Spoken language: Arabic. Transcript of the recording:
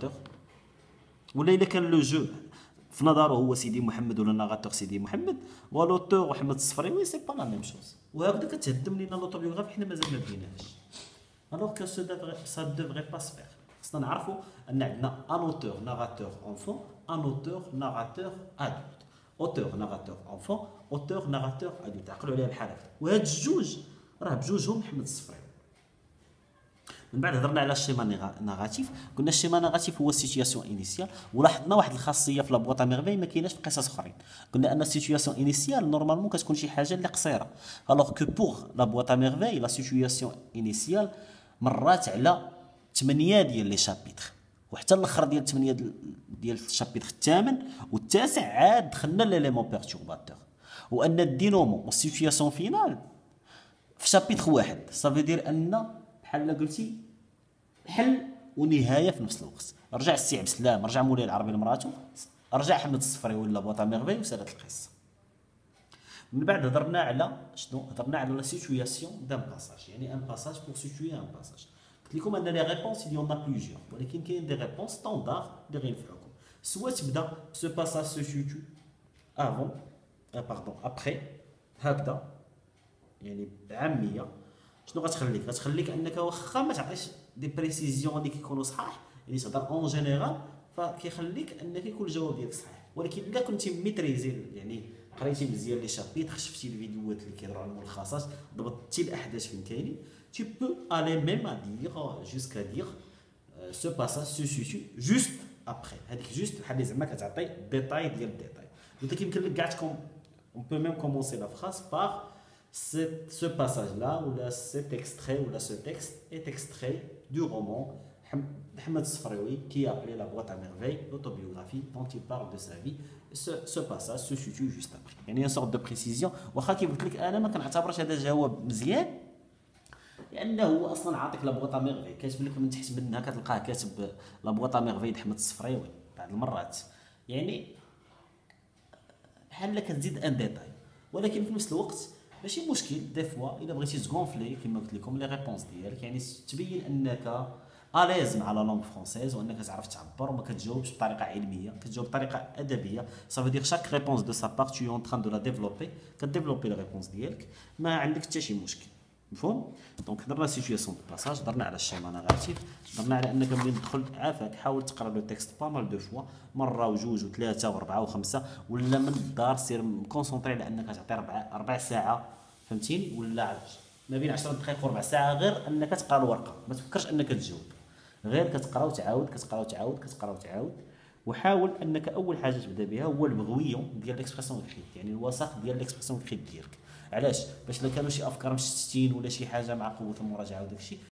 ناراتور، ولا الا كان لو جو في نظره هو سيدي محمد ولا ناراتور سيدي محمد ولوتور احمد الصفريوي، سي با لا ميم شوز. وهكذا كتهدم لينا لوطوبيوغرافي حنا مازال ما بديناهاش. الوغ كو سا دوفغي با سفير. خصنا نعرفوا ان عندنا ان اوتور ناراتور انفون، ان اوتور ناراتور ادولت، اوتور ناراتور انفون، اوتور ناراتور ادولت. عقلوا عليها بحال هكا. وهاد الجوج راه بجوجهم محمد الصفريوي. من بعد هضرنا على الشيما ناراتيف، قلنا الشيما ناراتيف هو السيتوياسيون انيسيال، ولاحظنا واحد الخاصيه في لابواط ميرفي ما كايناش في قصص اخرين. قلنا ان السيتوياسيون انيسيال نورمالمون كتكون شي حاجه اللي قصيره، الوغ كو بوغ لابواط ميرفي لا سيتوياسيون انيسيال مرات على 8 ديال لي شابيتر، وحتى الاخر ديال 8 ديال الشابيتر الثامن والتاسع عاد دخلنا ليليمون بيرتورباتور. وان الدينومون والسيتوياسيون فينال في شابيتر واحد، صافي دير ان بحال قلتي حل ونهايه في نفس الوقت. رجع السي عبد السلام، رجع مولاي العربي لمراتو، رجع حمد الصفريوي ولا بواطا ميرفي وسالت القصه. من بعد هضرنا على شنو؟ هضرنا على لا سيتوياسيون دان باساج، يعني ان باساج بور سيتوي ان باساج. قلت لكم ان لي ريبونس il y en a plusieurs، ولكن كاين دي ريبونس ستاندار اللي غينفعوكم. سوا تبدا سو باساج سو سيتو افون باردون ابخي هكذا، يعني بعاميه. شنو غتخليك؟ غتخليك انك واخا ما تعطيش دي بريسيزيون اللي كيكونوا صحاح، يعني تهضر اون جينيرال، فكيخليك انك يكون الجواب ديالك صحيح. ولكن الا كنتي ميتريزي، يعني قريتي مزيان لي شابيتر، شفتي الفيديوهات اللي كيهضروا على الملخصات، ضبطتي الاحداث فين كاينين، tu peux aller même à dire jusqu'à dire ce passage se situe juste après. هذيك جوست بحال اللي زعما كتعطي ديتاي ديال الديتاي. دونك يمكن لك كاع تكون on peut même commencer la phrase par ce passage-là ou là cet extrait ou là ce texte est extrait du roman Mohamed Sfraoui qui a appelé La boîte à merveille, l'autobiographie dont il parle de sa vie. Ce passage se situe juste après. يعني une sorte de précision. واخا كي قلت لك انا ما كنعتبرش هذا جواب مزيان، لانه هو اصلا عاطيك لا بواطا ميرفي، كاتب لك من تحت منها كتلقاه كاتب لا بواطا ميرفي احمد الصفريوي بعض المرات، يعني بحال كتزيد ان ديتاي. ولكن في نفس الوقت ماشي مشكل دي فوا الا بغيتي تغونفلي كما قلت لكم لي ريبونس ديالك، يعني تبين انك اليز مع لا لونغ فرونسيز وانك تعرف تعبر وما كتجاوبش بطريقه علميه، كتجاوب بطريقه ادبيه. صافي دير شاك ريبونس دو سا بار تو اون تران دو لا ديفلوبي، كديفلوبي لا ريبونس ديالك، ما عندك حتى شي مشكل. مفهوم؟ دونك هضرنا سيتوياسيون دو باساج، هضرنا على الشيما ناراتيف، هضرنا على انك ملي تدخل عافاك حاول تقرا لو تكست با مال دو فوا، مره وجوج وثلاثه واربعه وخمسه، ولا من الدار سير كونسونطري على انك تعطي ربع ساعه، فهمتيني؟ ولا ما بين 10 دقائق وربع ساعه غير انك تقرا الورقه، ما تفكرش انك تجاوب، غير كتقرا وتعاود كتقرا وتعاود كتقرا وتعاود. وحاول انك اول حاجه تبدا بها هو المغويون ديال ليكسبرسيون كريت، يعني الوسط ديال ليكسبرسيون كريت ديالك. علاش؟ باش الا كانوا شي افكار مشتتين ولا شي حاجه مع قوه المراجعه وداك الشيء